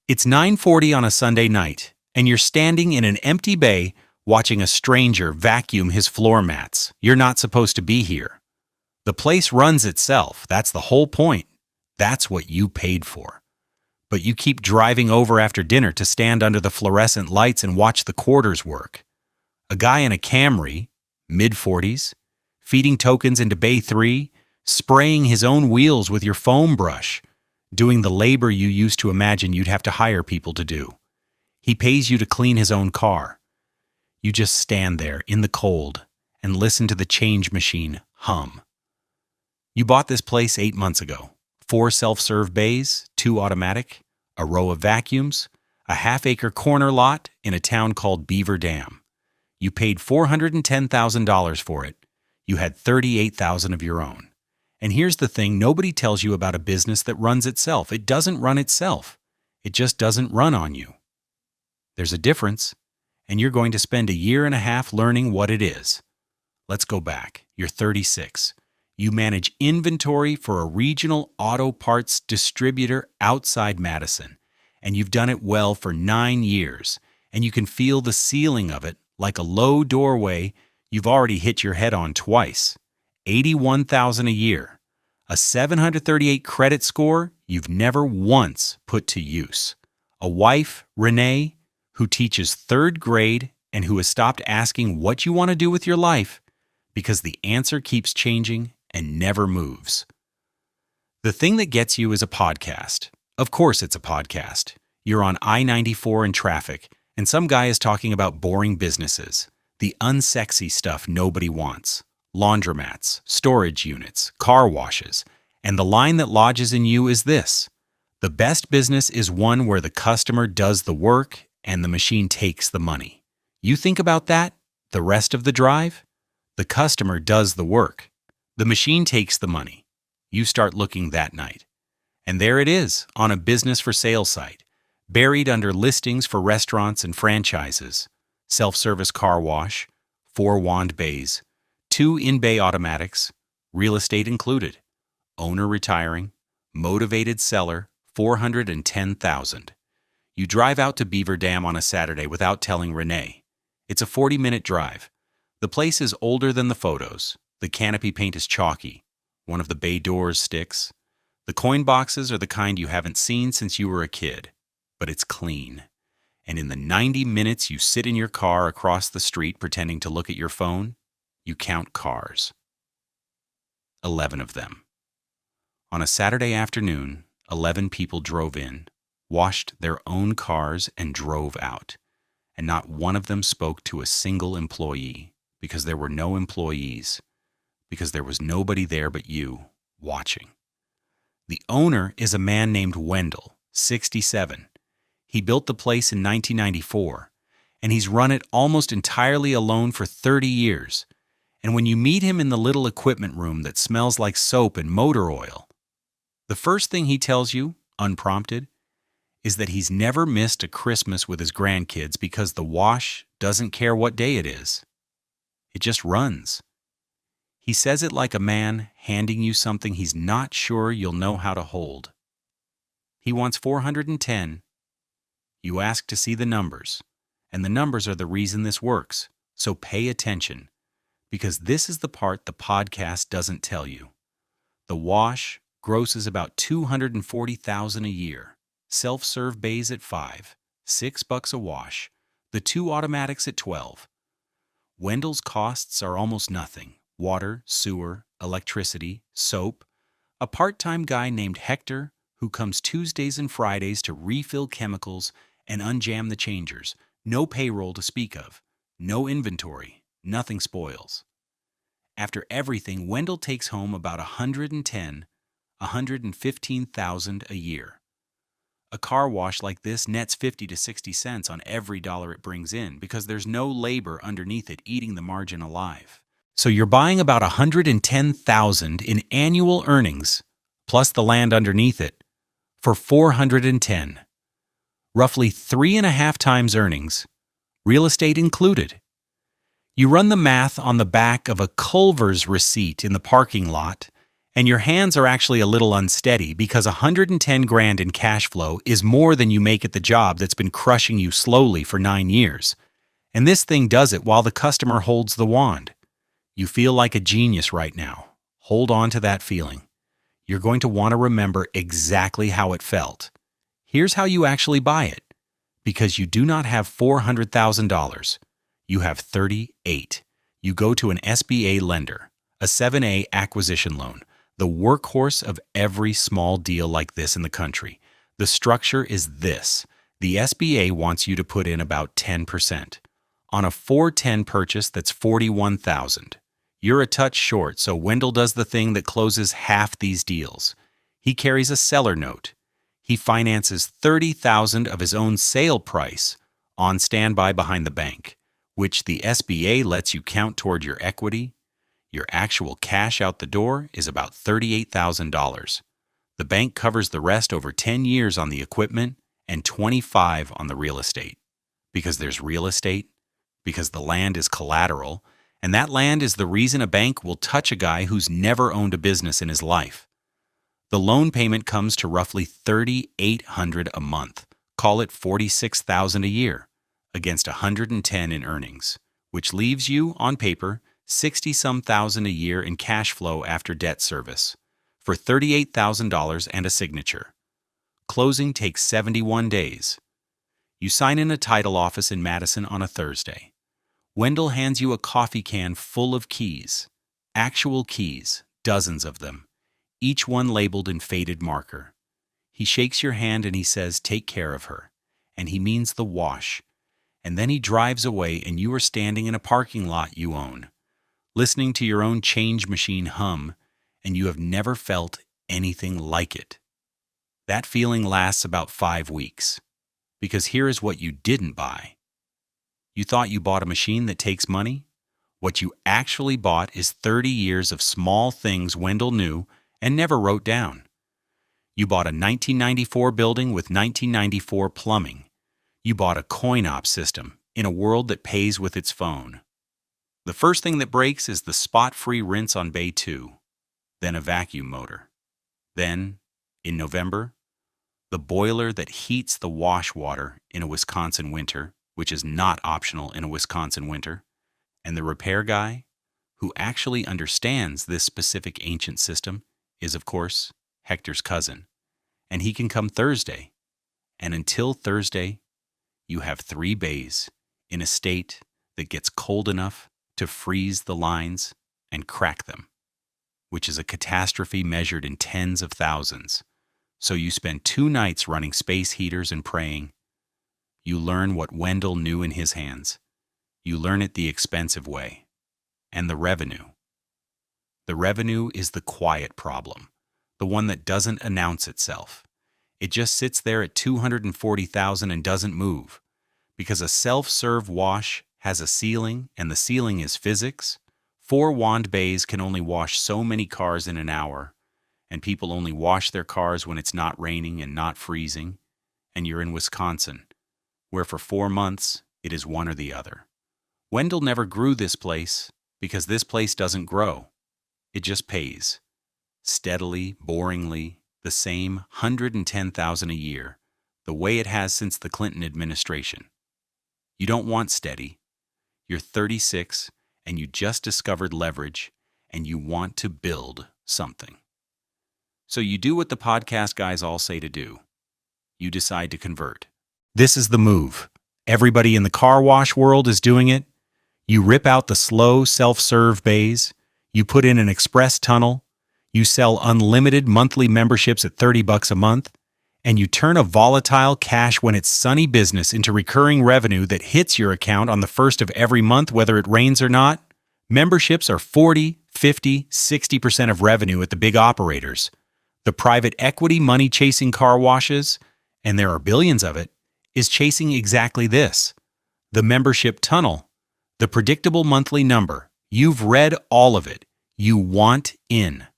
It's 9:40 on a Sunday night, and you're standing in an empty bay watching a stranger vacuum his floor mats. You're not supposed to be here. The place runs itself. That's the whole point. That's what you paid for. But you keep driving over after dinner to stand under the fluorescent lights and watch the quarters work. A guy in a Camry, mid-40s, feeding tokens into Bay 3, spraying his own wheels with your foam brush, doing the labor you used to imagine you'd have to hire people to do. He pays you to clean his own car. You just stand there in the cold and listen to the change machine hum. You bought this place 8 months ago. 4 self-serve bays, 2 automatic, a row of vacuums, a half-acre corner lot in a town called Beaver Dam. You paid $410,000 for it. You had $38,000 of your own. And here's the thing nobody tells you about a business that runs itself. It doesn't run itself. It just doesn't run on you. There's a difference, and you're going to spend 1.5 years learning what it is. Let's go back. You're 36. You manage inventory for a regional auto parts distributor outside Madison, and you've done it well for 9 years, and you can feel the ceiling of it like a low doorway you've already hit your head on twice. $81,000 a year, a 738 credit score you've never once put to use, a wife, Renee, who teaches 3rd grade and who has stopped asking what you want to do with your life because the answer keeps changing and never moves. The thing that gets you is a podcast. Of course it's a podcast. You're on I-94 in traffic, and some guy is talking about boring businesses, the unsexy stuff nobody wants. Laundromats, storage units, car washes, and the line that lodges in you is this: the best business is one where the customer does the work and the machine takes the money. You think about that, the rest of the drive? The customer does the work. The machine takes the money. You start looking that night. And there it is on a business for sale site, buried under listings for restaurants and franchises, self-service car wash, 4 wand bays, 2 in-bay automatics, real estate included, owner retiring, motivated seller, $410,000. You drive out to Beaver Dam on a Saturday without telling Renee. It's a 40-minute drive. The place is older than the photos. The canopy paint is chalky. One of the bay doors sticks. The coin boxes are the kind you haven't seen since you were a kid. But it's clean. And in the 90 minutes you sit in your car across the street pretending to look at your phone, you count cars. 11 of them. On a Saturday afternoon, 11 people drove in, washed their own cars, and drove out. And not one of them spoke to a single employee, because there were no employees, because there was nobody there but you, watching. The owner is a man named Wendell, 67. He built the place in 1994, and he's run it almost entirely alone for 30 years. And when you meet him in the little equipment room that smells like soap and motor oil, the first thing he tells you, unprompted, is that he's never missed a Christmas with his grandkids because the wash doesn't care what day it is. It just runs. He says it like a man handing you something he's not sure you'll know how to hold. He wants 410. You ask to see the numbers, and the numbers are the reason this works, so pay attention, because this is the part the podcast doesn't tell you. The wash grosses about $240,000 a year. Self-serve bays at $5, $6 a wash, the 2 automatics at $12. Wendell's costs are almost nothing: water, sewer, electricity, soap, a part-time guy named Hector who comes Tuesdays and Fridays to refill chemicals and unjam the changers, no payroll to speak of, no inventory, nothing spoils. After everything, Wendell takes home about $115,000 a year. A car wash like this nets 50 to 60 cents on every dollar it brings in because there's no labor underneath it eating the margin alive. So you're buying about $110,000 in annual earnings, plus the land underneath it, for $410. Roughly 3.5 times earnings, real estate included. You run the math on the back of a Culver's receipt in the parking lot, And your hands are actually a little unsteady because 110 grand in cash flow is more than you make at the job that's been crushing you slowly for 9 years. And this thing does it while the customer holds the wand. You feel like a genius right now. Hold on to that feeling. You're going to want to remember exactly how it felt. Here's how you actually buy it. Because you do not have $400,000. You have 38. You go to an SBA lender, a 7A acquisition loan, the workhorse of every small deal like this in the country. The structure is this. The SBA wants you to put in about 10%. On a 410 purchase that's $41,000. You're a touch short, so Wendell does the thing that closes half these deals. He carries a seller note. He finances $30,000 of his own sale price on standby behind the bank, which the SBA lets you count toward your equity. Your actual cash out the door is about $38,000. The bank covers the rest over 10 years on the equipment and 25 on the real estate. Because there's real estate, because the land is collateral, and that land is the reason a bank will touch a guy who's never owned a business in his life. The loan payment comes to roughly $3,800 a month. Call it $46,000 a year, against $110 in earnings, which leaves you, on paper, $60-some thousand a year in cash flow after debt service, for $38,000 and a signature. Closing takes 71 days. You sign in a title office in Madison on a Thursday. Wendell hands you a coffee can full of keys. Actual keys, dozens of them, each one labeled in faded marker. He shakes your hand and he says, "Take care of her." And he means the wash. And then he drives away and you are standing in a parking lot you own, listening to your own change machine hum, and you have never felt anything like it. That feeling lasts about 5 weeks. Because here is what you didn't buy. You thought you bought a machine that takes money? What you actually bought is 30 years of small things Wendell knew and never wrote down. You bought a 1994 building with 1994 plumbing. You bought a coin-op system in a world that pays with its phone. The first thing that breaks is the spot-free rinse on Bay 2, then a vacuum motor. Then, in November, the boiler that heats the wash water in a Wisconsin winter, which is not optional in a Wisconsin winter, and the repair guy, who actually understands this specific ancient system, is, of course, Hector's cousin, and he can come Thursday. And until Thursday, you have 3 bays in a state that gets cold enough to freeze the lines and crack them, which is a catastrophe measured in tens of thousands. So you spend 2 nights running space heaters and praying. You learn what Wendell knew in his hands. You learn it the expensive way. And the revenue. The revenue is the quiet problem, the one that doesn't announce itself. It just sits there at $240,000 and doesn't move, because a self-serve wash has a ceiling, and the ceiling is physics. 4 wand bays can only wash so many cars in an hour, and people only wash their cars when it's not raining and not freezing, and you're in Wisconsin, where for 4 months it is one or the other. Wendell never grew this place because this place doesn't grow. It just pays. Steadily, boringly, the same $110,000 a year, the way it has since the Clinton administration. You don't want steady. You're 36 and you just discovered leverage and you want to build something. So you do what the podcast guys all say to do. You decide to convert. This is the move. Everybody in the car wash world is doing it. You rip out the slow self-serve bays. You put in an express tunnel. You sell unlimited monthly memberships at $30 a month. And you turn a volatile cash when it's sunny business into recurring revenue that hits your account on the first of every month, whether it rains or not. Memberships are 40, 50, 60% of revenue at the big operators. The private equity money chasing car washes, and there are billions of it, is chasing exactly this. The membership tunnel. The predictable monthly number. You've read all of it. You want in.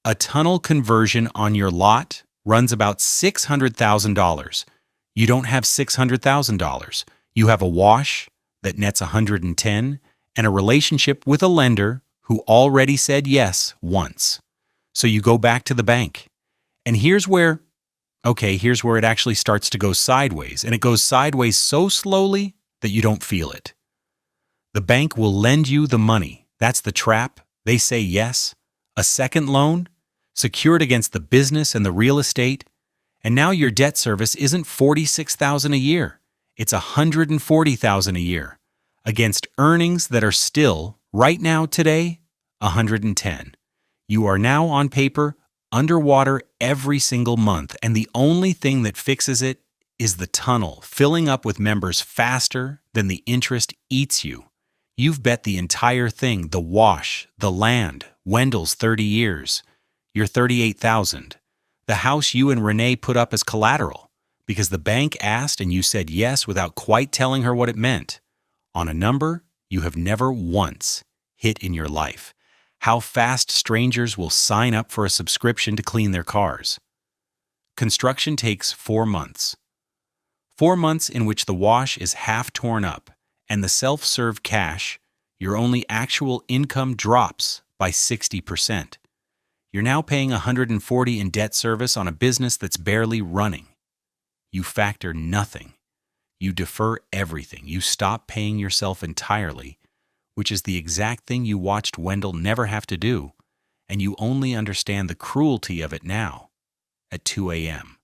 A tunnel conversion on your lot runs about $600,000. You don't have $600,000. You have a wash that nets $110,000 and a relationship with a lender who already said yes once. So you go back to the bank. And here's where it actually starts to go sideways. And it goes sideways so slowly that you don't feel it. The bank will lend you the money. That's the trap. They say yes. A second loan, secured against the business and the real estate. And now your debt service isn't $46,000 a year. It's $140,000 a year, against earnings that are still, right now today, $110,000. You are now on paper underwater every single month, and the only thing that fixes it is the tunnel filling up with members faster than the interest eats you. You've bet the entire thing, the wash, the land, Wendell's 30 years, your $38,000, the house you and Renee put up as collateral because the bank asked and you said yes without quite telling her what it meant, on a number you have never once hit in your life. How fast strangers will sign up for a subscription to clean their cars. Construction takes 4 months. 4 months in which the wash is half torn up and the self-serve cash, your only actual income drops by 60%. You're now paying $140 in debt service on a business that's barely running. You factor nothing. You defer everything. You stop paying yourself entirely, which is the exact thing you watched Wendell never have to do, and you only understand the cruelty of it now, at 2 a.m.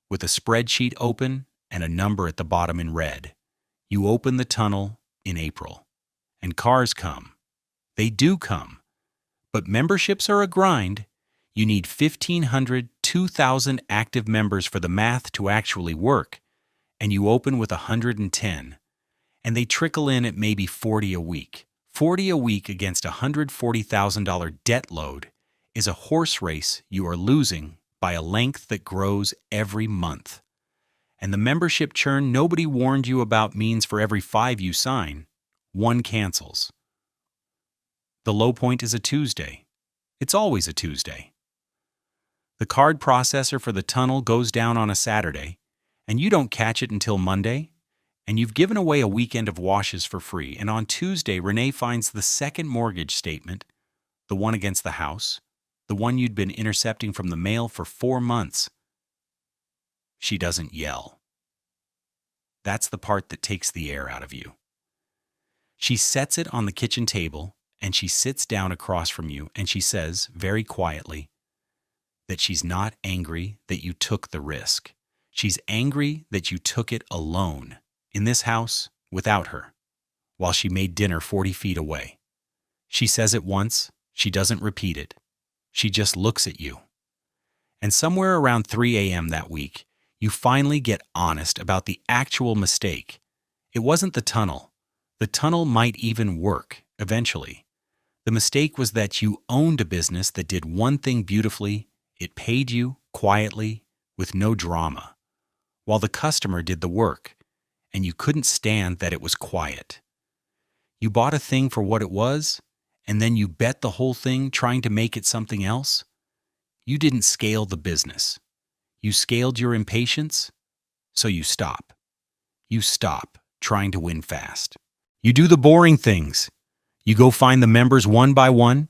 With a spreadsheet open and a number at the bottom in red. You open the tunnel in April, and cars come. They do come. But memberships are a grind. You need 1,500, 2,000 active members for the math to actually work, and you open with 110. And they trickle in at maybe 40 a week. 40 a week against a $140,000 debt load is a horse race you are losing by a length that grows every month. And the membership churn nobody warned you about means for every 5 you sign, 1 cancels. The low point is a Tuesday. It's always a Tuesday. The card processor for the tunnel goes down on a Saturday, and you don't catch it until Monday, and you've given away a weekend of washes for free, and on Tuesday, Renee finds the second mortgage statement, the one against the house, the one you'd been intercepting from the mail for 4 months. She doesn't yell. That's the part that takes the air out of you. She sets it on the kitchen table, and she sits down across from you, and she says, very quietly, that she's not angry that you took the risk. She's angry that you took it alone, in this house, without her, while she made dinner 40 feet away. She says it once, she doesn't repeat it. She just looks at you. And somewhere around 3 a.m. that week, you finally get honest about the actual mistake. It wasn't the tunnel. The tunnel might even work, eventually. The mistake was that you owned a business that did one thing beautifully. It paid you, quietly, with no drama, while the customer did the work, and you couldn't stand that it was quiet. You bought a thing for what it was, and then you bet the whole thing trying to make it something else. You didn't scale the business. You scaled your impatience, so you stop. You stop trying to win fast. You do the boring things. You go find the members one by one.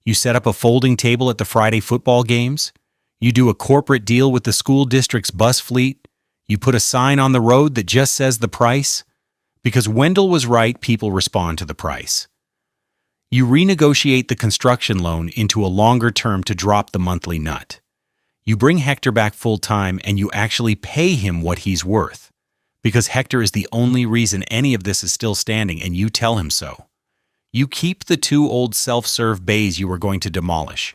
You set up a folding table at the Friday football games. You do a corporate deal with the school district's bus fleet. You put a sign on the road that just says the price. Because Wendell was right, people respond to the price. You renegotiate the construction loan into a longer term to drop the monthly nut. You bring Hector back full-time and you actually pay him what he's worth. Because Hector is the only reason any of this is still standing, and you tell him so. You keep the 2 old self-serve bays you were going to demolish,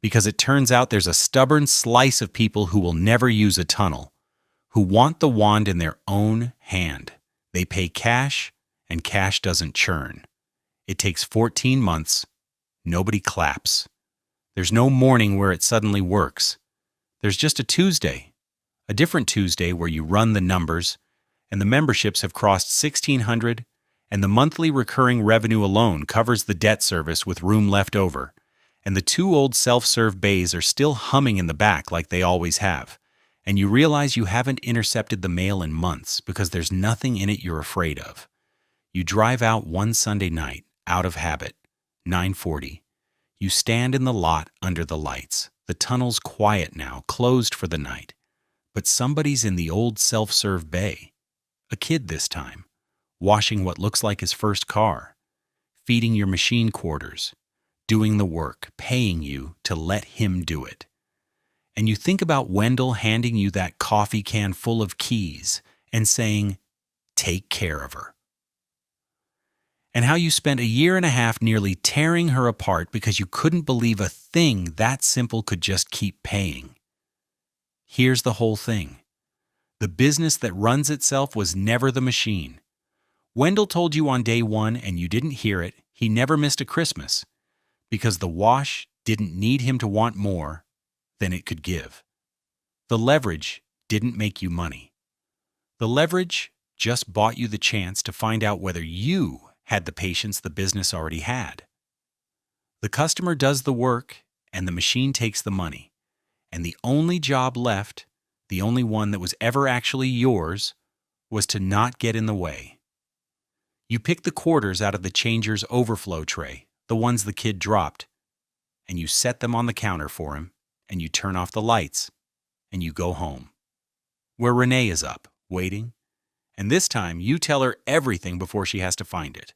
because it turns out there's a stubborn slice of people who will never use a tunnel, who want the wand in their own hand. They pay cash, and cash doesn't churn. It takes 14 months. Nobody claps. There's no morning where it suddenly works. There's just a Tuesday, a different Tuesday where you run the numbers, and the memberships have crossed 1,600, and the monthly recurring revenue alone covers the debt service with room left over, and the 2 old self-serve bays are still humming in the back like they always have, and you realize you haven't intercepted the mail in months because there's nothing in it you're afraid of. You drive out one Sunday night, out of habit, 9:40. You stand in the lot under the lights. The tunnel's quiet now, closed for the night. But somebody's in the old self-serve bay. A kid this time, washing what looks like his first car, feeding your machine quarters, doing the work, paying you to let him do it. And you think about Wendell handing you that coffee can full of keys and saying, "Take care of her." And how you spent a year and a half nearly tearing her apart because you couldn't believe a thing that simple could just keep paying. Here's the whole thing. The business that runs itself was never the machine. Wendell told you on day one and you didn't hear it, he never missed a Christmas, because the wash didn't need him to want more than it could give. The leverage didn't make you money. The leverage just bought you the chance to find out whether you had the patience the business already had. The customer does the work and the machine takes the money. And the only job left, the only one that was ever actually yours, was to not get in the way. You pick the quarters out of the changer's overflow tray, the ones the kid dropped, and you set them on the counter for him, and you turn off the lights, and you go home. Where Renee is up, waiting, and this time you tell her everything before she has to find it.